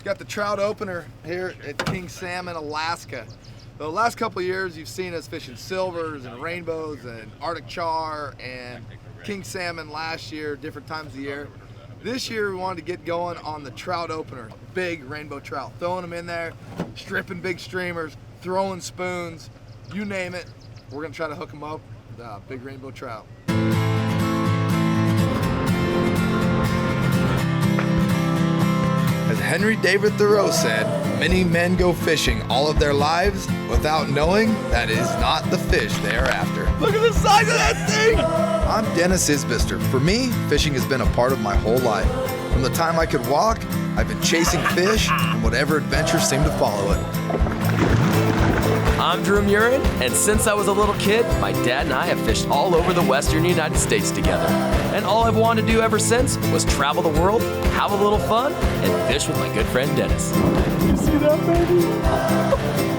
Got the trout opener here at King Salmon, Alaska. The last couple of years you've seen us fishing silvers and rainbows and Arctic char and king salmon last year, different times of the year. This year we wanted to get going on the trout opener, big rainbow trout, throwing them in there, stripping big streamers, throwing spoons, you name it. We're gonna try to hook them up with big rainbow trout. As Henry David Thoreau said, many men go fishing all of their lives without knowing that is not the fish they are after. Look at the size of that thing! I'm Dennis Isbister. For me, fishing has been a part of my whole life. From the time I could walk, I've been chasing fish and whatever adventures seem to follow it. I'm Drew Murin, and since I was a little kid, my dad and I have fished all over the western United States together. And all I've wanted to do ever since was travel the world, have a little fun, and fish with my good friend Dennis. You see that, baby?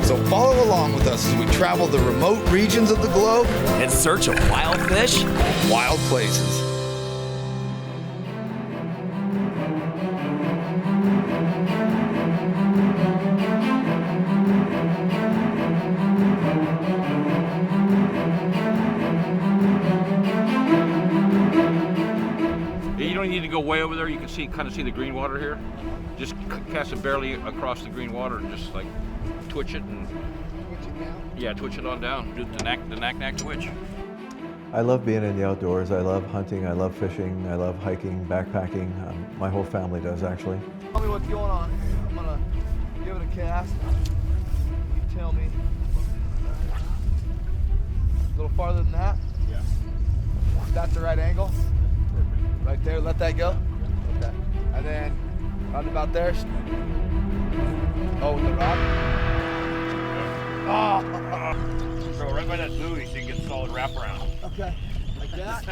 So follow along with us as we travel the remote regions of the globe In search of wild fish, wild places. You don't need to go way over there. You can kind of see the green water here. Just cast it barely across the green water and just like twitch it and yeah, twitch it on down. Do the Naknek twitch. I love being in the outdoors. I love hunting. I love fishing. I love hiking, backpacking. My whole family does, actually. Tell me what's going on here. I'm gonna give it a cast. You tell me. A little farther than that? Yeah. Is that the right angle? Right there, let that go? Okay. And then, right about there. Oh, with the rod? Oh! Throw right by that buoy so you can get a solid wraparound. Okay. Like that?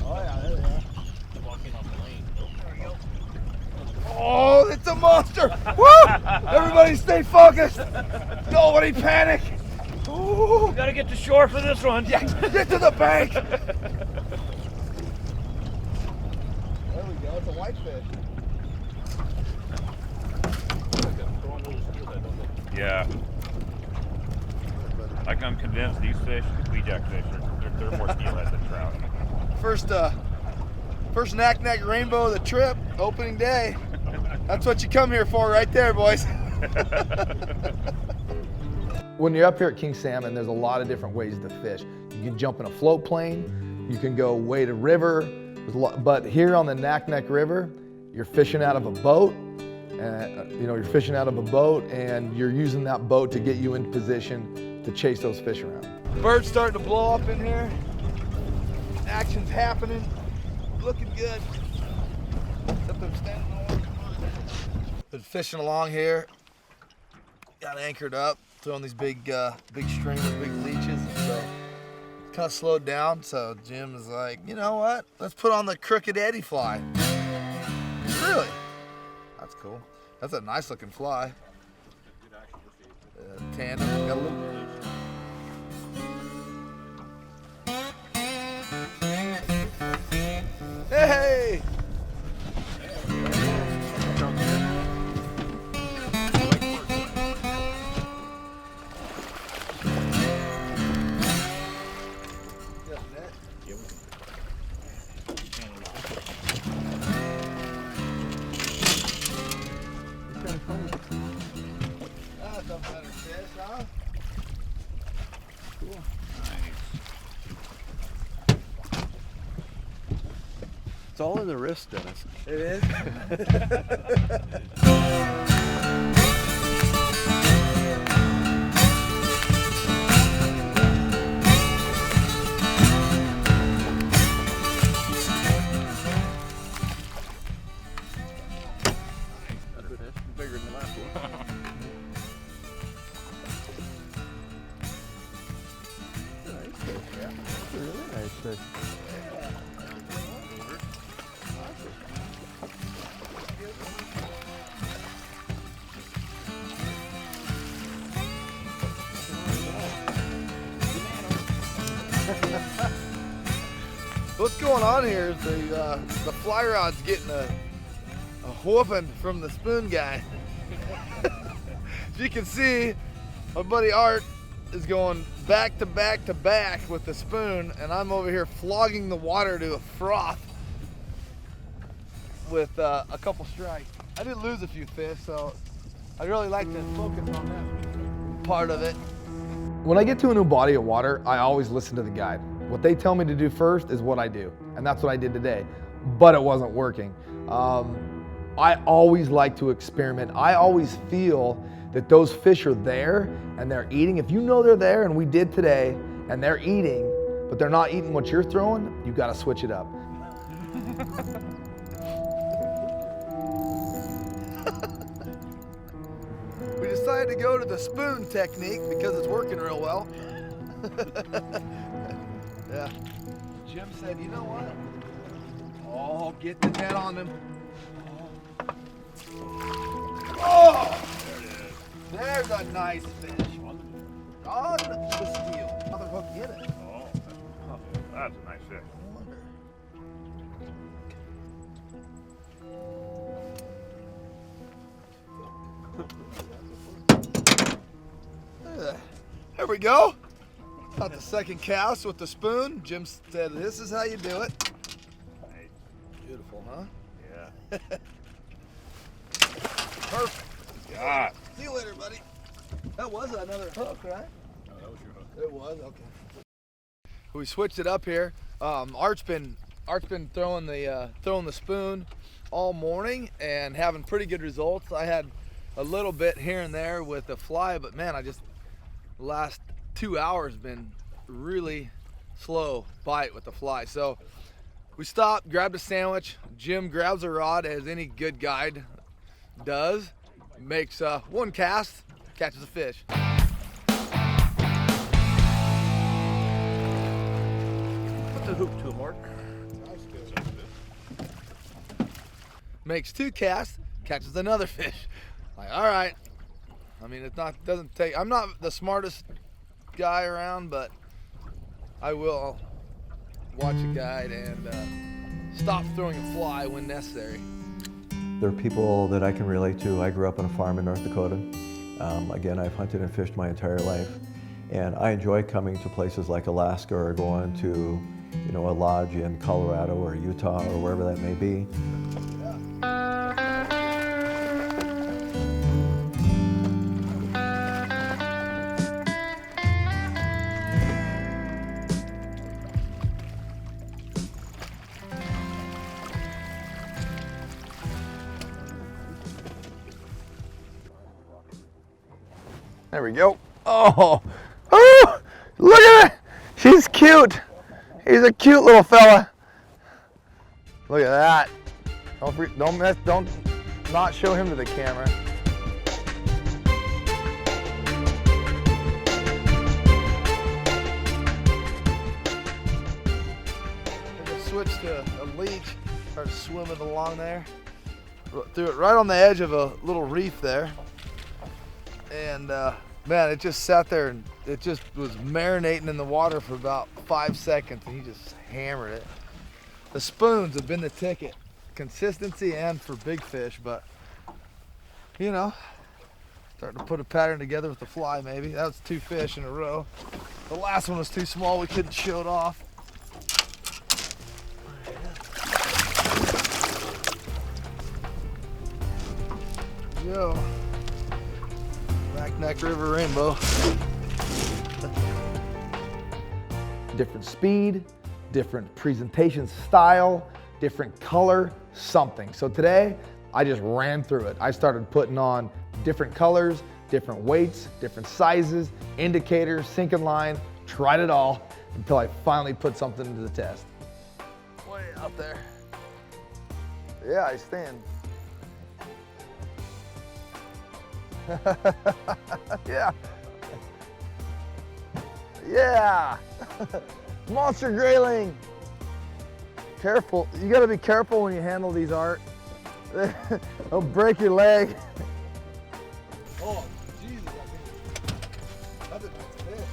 Oh yeah, there they are. Walk in on the lane. There we go. Oh, it's a monster! Woo! Everybody stay focused! Nobody panic! Ooh. You gotta get to shore for this one. Yeah, get to the bank! There we go, it's a whitefish. Yeah. Like I'm convinced these fish, weejack fish, they're more steelhead than trout. First Naknek rainbow of the trip, opening day. That's what you come here for right there, boys. When you're up here at King Salmon, there's a lot of different ways to fish. You can jump in a float plane, you can go wade a river, but here on the Naknek River, you're fishing out of a boat. You're fishing out of a boat and you're using that boat to get you in position to chase those fish around. Birds starting to blow up in here. Action's happening. Looking good. Except I'm standing on. Been fishing along here. Got anchored up, throwing these big streamers, big leeches. So kind of slowed down. So Jim is like, you know what? Let's put on the crooked eddy fly. Really? That's cool. That's a nice looking fly. Tandem, got a little. Hey! That's a better fish, huh? Cool. Nice. It's all in the wrist, Dennis. It is? Bigger than the last one. That's a really nice fish. What's going on here is the fly rod's getting a whooping from the spoon guy. As you can see, my buddy Art is going back to back to back with the spoon, and I'm over here flogging the water to a froth with a couple strikes. I did lose a few fish, so I'd really like to focus on that part of it. When I get to a new body of water, I always listen to the guide. What they tell me to do first is what I do, and that's what I did today, but it wasn't working. I always like to experiment. I always feel that those fish are there and they're eating. If you know they're there, and we did today, and they're eating, but they're not eating what you're throwing, you gotta switch it up. We decided to go to the spoon technique because it's working real well. Yeah. Jim said, you know what? Oh, get the net on them. Oh! There it is. There's a nice fish. On the steel. Other hook, get it. Oh, that's a nice fish. There we go. Got the second cast with the spoon. Jim said, this is how you do it. Nice. Beautiful, huh? Yeah. Perfect. God. See you later, buddy. That was another hook, right? No, that was your hook. It was, okay. We switched it up here. Art's been throwing the spoon all morning and having pretty good results. I had a little bit here and there with the fly, but man, the last 2 hours been really slow bite with the fly. So we stopped, grabbed a sandwich. Jim grabs a rod, as any good guide does, makes one cast, catches a fish. Put the hook to him, Mark. Makes two casts, catches another fish. Like, all right. I mean, I'm not the smartest guy around, but I will watch a guide and stop throwing a fly when necessary. There are people that I can relate to. I grew up on a farm in North Dakota. Again, I've hunted and fished my entire life. And I enjoy coming to places like Alaska or going to, a lodge in Colorado or Utah or wherever that may be. There we go. Oh, look at her. She's cute. He's a cute little fella. Look at that. Don't not show him to the camera. I just switched to a leech, started swimming along there. Threw it right on the edge of a little reef there. And man, it just sat there and it just was marinating in the water for about 5 seconds, and he just hammered it. The spoons have been the ticket, consistency and for big fish, but starting to put a pattern together with the fly maybe. That was 2 fish in a row. The last one was too small, we couldn't show it off. Yo. Naknek River rainbow. Different speed, different presentation style, different color, something. So today, I just ran through it. I started putting on different colors, different weights, different sizes, indicators, sinking line, tried it all until I finally put something to the test. Way out there. Yeah, I stand. Yeah. Yeah. Monster grayling. Careful. You gotta be careful when you handle these, Art. They'll break your leg. Oh, Jesus. That's a nice fish.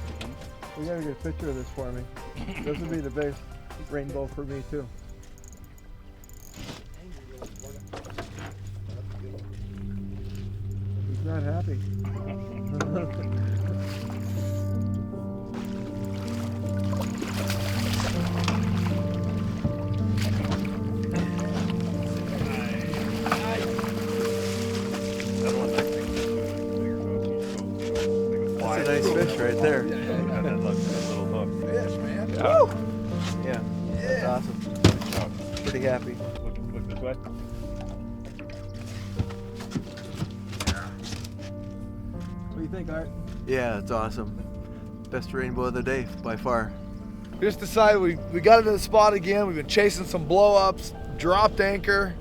You gotta get a picture of this for me. This would be the best rainbow for me too. not happy. That's a nice fish right there. Yeah, that looks like a little hook. Fish, man. Yeah, that's awesome. Pretty happy. Look this way. What do you think, Art? Yeah, it's awesome. Best rainbow of the day by far. We just decided we got into the spot again. We've been chasing some blow-ups, dropped anchor,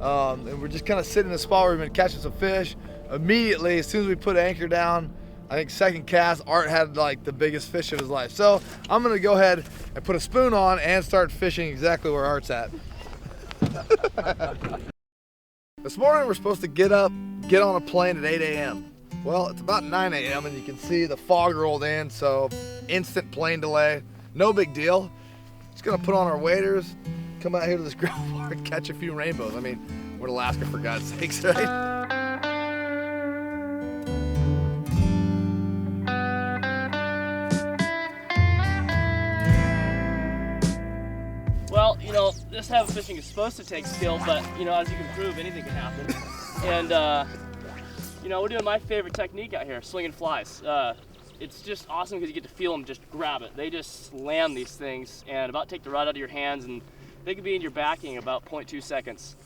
and we're just kind of sitting in a spot where we've been catching some fish. Immediately, as soon as we put anchor down, I think second cast, Art had like the biggest fish of his life. So I'm gonna go ahead and put a spoon on and start fishing exactly where Art's at. This morning we're supposed to get up, get on a plane at 8 a.m. Well, it's about 9 a.m. and you can see the fog rolled in, so instant plane delay. No big deal. Just gonna put on our waders, come out here to this groundwater and catch a few rainbows. I mean, we're in Alaska for God's sakes, right? Well, you know, this type of fishing is supposed to take skill, but, you know, as you can prove, anything can happen. And, you know, we're doing my favorite technique out here, slinging flies. It's just awesome because you get to feel them just grab it. They just slam these things and about take the rod out of your hands, and they could be in your backing in about 0.2 seconds.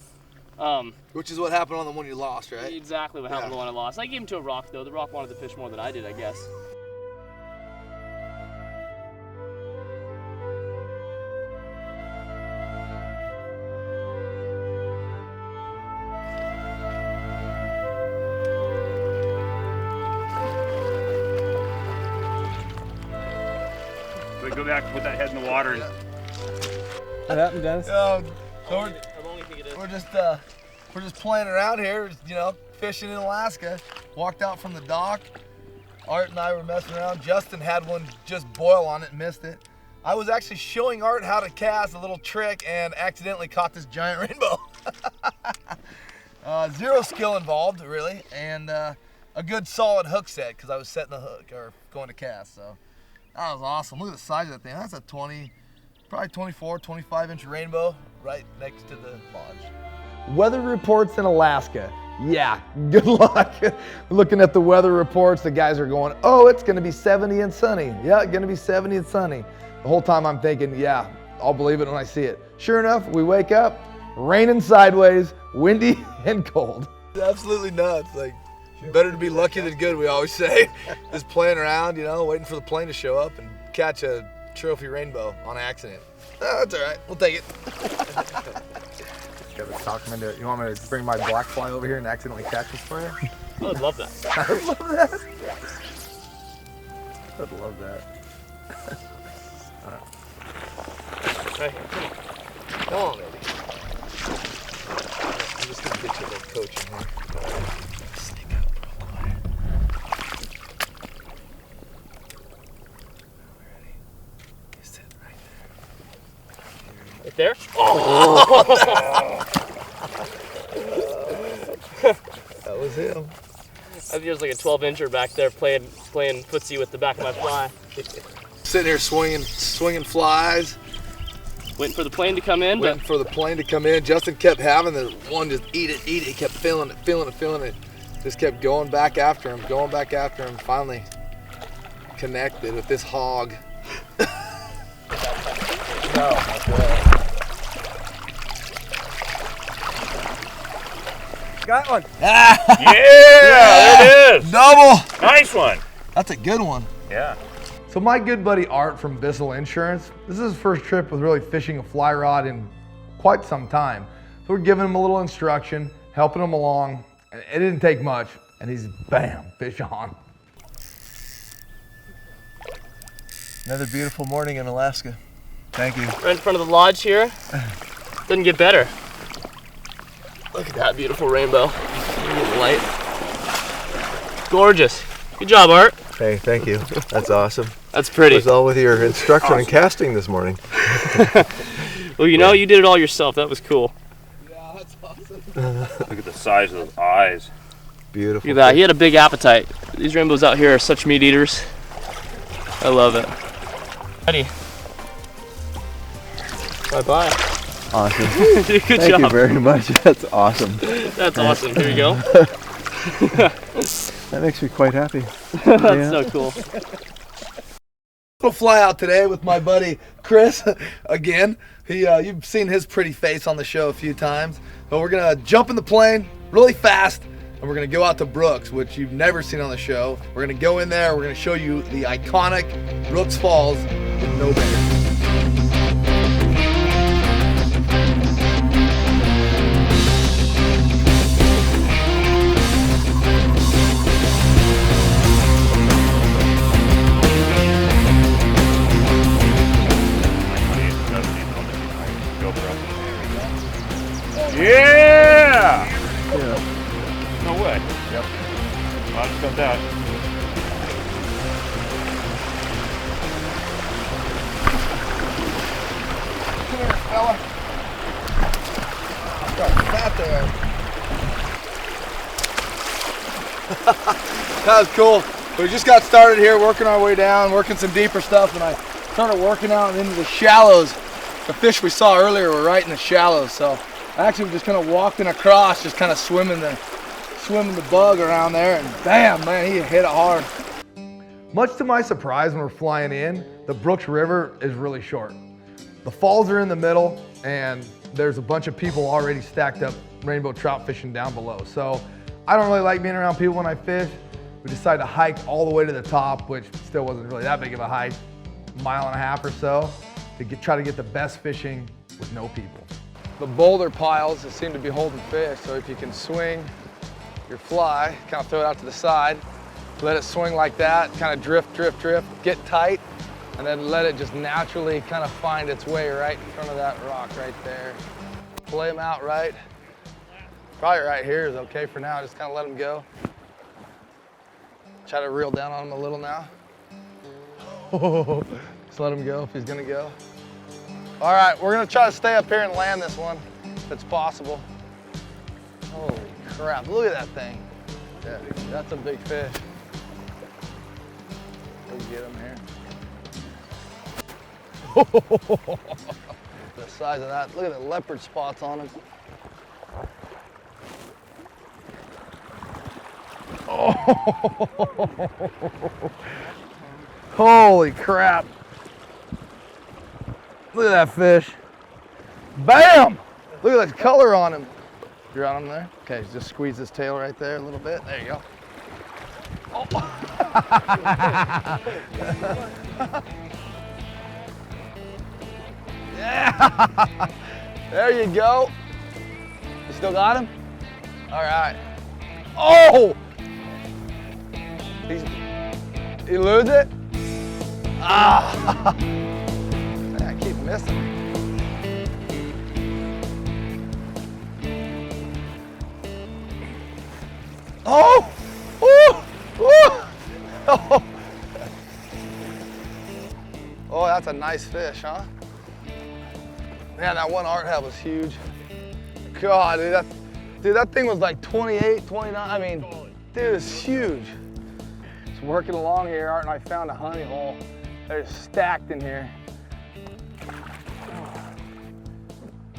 Which is what happened on the one you lost, right? Exactly what happened to the one I lost. I gave him to a rock, though. The rock wanted to fish more than I did, I guess. So go back, put that head in the water. And What happened, Dennis? So I'm only thinking it is. we're just playing around here, you know, fishing in Alaska. Walked out from the dock. Art and I were messing around. Justin had one just boil on it, missed it. I was actually showing Art how to cast a little trick and accidentally caught this giant rainbow. Zero skill involved, really, and a good solid hook set because I was setting the hook or going to cast. So that was awesome. Look at the size of that thing. That's a 20, probably 24, 25-inch rainbow right next to the lodge. Weather reports in Alaska. Yeah, good luck. Looking at the weather reports, the guys are going, oh, it's gonna be 70 and sunny. Yeah, gonna be 70 and sunny. The whole time I'm thinking, yeah, I'll believe it when I see it. Sure enough, we wake up, raining sideways, windy and cold. Absolutely nuts. Like, better to be lucky than good, we always say. Just playing around, you know, waiting for the plane to show up and catch a trophy rainbow on accident. Oh, that's all right, we'll take it. Gotta talk him into it. You want me to bring my black fly over here and accidentally catch this for you? I would love that. I would love that. I'd love that. Right. Come on, baby. I'm just gonna get you a little coach in here. Sneak up real quiet. Ready? You sit right there. Right there? That was him. I think there's like a 12-incher back there playing footsie with the back of my fly. Sitting here swinging flies. Waiting for the plane to come in, Waiting for the plane to come in. Justin kept having the one just eat it. He kept feeling it. Just kept going back after him. Finally connected with this hog. No, not bad. Got one. yeah, there it is. Double. Nice one. That's a good one. Yeah. So my good buddy Art from Bissell Insurance, this is his first trip with really fishing a fly rod in quite some time. So we're giving him a little instruction, helping him along. And it didn't take much, and he's bam, fish on. Another beautiful morning in Alaska. Thank you. right in front of the lodge here. Doesn't get better. Look at that beautiful rainbow. Light. Gorgeous. Good job, Art. Hey, thank you. That's awesome. That's pretty. It was all with your instruction on casting this morning. Well, you know, you did it all yourself. That was cool. Yeah, that's awesome. Look at the size of those eyes. Beautiful. Look at that, he had a big appetite. These rainbows out here are such meat eaters. I love it. Ready. Bye-bye. Awesome. Good Thank job. you very much. That's awesome. That's awesome. Here you go. That makes me quite happy. That's so cool. Little fly out today with my buddy Chris again. You've seen his pretty face on the show a few times, but we're gonna jump in the plane really fast and we're gonna go out to Brooks, which you've never seen on the show. We're gonna go in there, we're gonna show you the iconic Brooks Falls with no bears. Yeah! Yeah. No way. Yep. I'll just got that. Come here, fella. Got that there. That was cool. We just got started here, working our way down, working some deeper stuff, and I started working out into the shallows. The fish we saw earlier were right in the shallows, so I actually just kind of walking across, just kind of swimming the bug around there, and bam, man, he hit it hard. Much to my surprise, when we're flying in, the Brooks River is really short. The falls are in the middle, and there's a bunch of people already stacked up rainbow trout fishing down below. So I don't really like being around people when I fish. We decided to hike all the way to the top, which still wasn't really that big of a hike, a mile and a half or so, to try to get the best fishing with no people. The boulder piles that seem to be holding fish, so if you can swing your fly, kind of throw it out to the side, let it swing like that, kind of drift, drift, drift, get tight, and then let it just naturally kind of find its way right in front of that rock right there. Play them out right. Probably right here is okay for now, just kind of let them go. Try to reel down on him a little now. Just let him go if he's gonna go. All right, we're gonna try to stay up here and land this one, if it's possible. Holy crap, look at that thing. Yeah, that's a big fish. Let's get him here. The size of that, look at the leopard spots on him. Oh. Holy crap. Look at that fish. Bam! Look at the color on him. You're on him there? Okay, just squeeze his tail right there a little bit. There you go. Oh. Yeah! There you go. You still got him? All right. Oh! He lose it? Ah! Man, I keep missing. Oh! Ooh! Ooh! Oh! Oh, that's a nice fish, huh? Man, that one art head was huge. God, dude, that thing was like 28, 29. I mean, dude, it's huge. Just working along here, Art and I found a honey hole. They're stacked in here.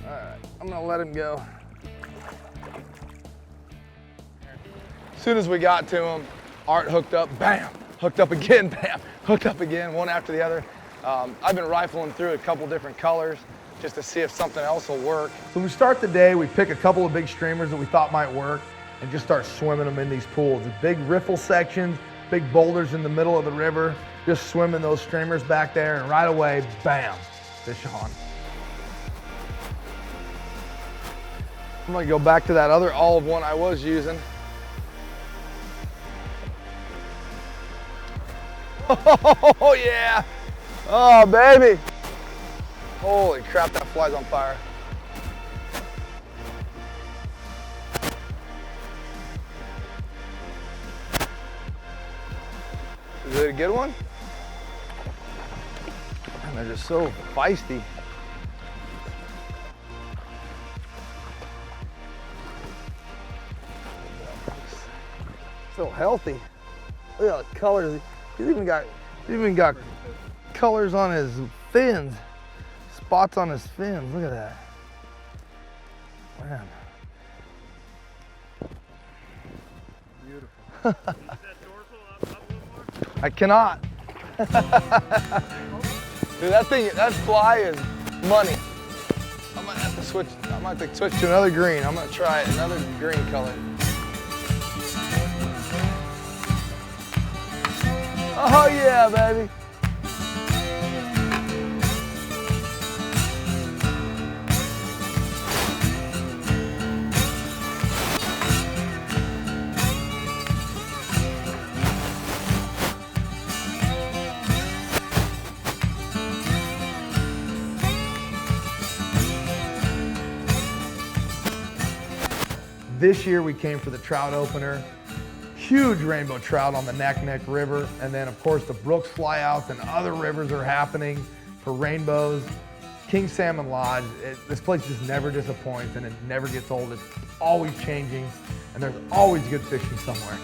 All right, I'm gonna let him go. As soon as we got to him, Art hooked up, bam, hooked up again, bam, hooked up again, one after the other. I've been rifling through a couple different colors just to see if something else will work. So we start the day, we pick a couple of big streamers that we thought might work and just start swimming them in these pools. The big riffle sections, big boulders in the middle of the river, just swimming those streamers back there, and right away, bam, fish on. I'm gonna go back to that other olive one I was using. Oh yeah, oh baby. Holy crap, that fly's on fire. Is it a good one? Man, they're just so feisty. So healthy. Look at the colors. He's even got colors on his fins. Spots on his fins. Look at that. Man. Beautiful. I cannot. Dude, that fly is money. I might have to switch to another green. I'm gonna try another green color. Oh yeah, baby. This year we came for the trout opener. Huge rainbow trout on the Naknek River. And then of course the Brooks flyouts and other rivers are happening for rainbows. King Salmon Lodge, this place just never disappoints and it never gets old. It's always changing and there's always good fishing somewhere.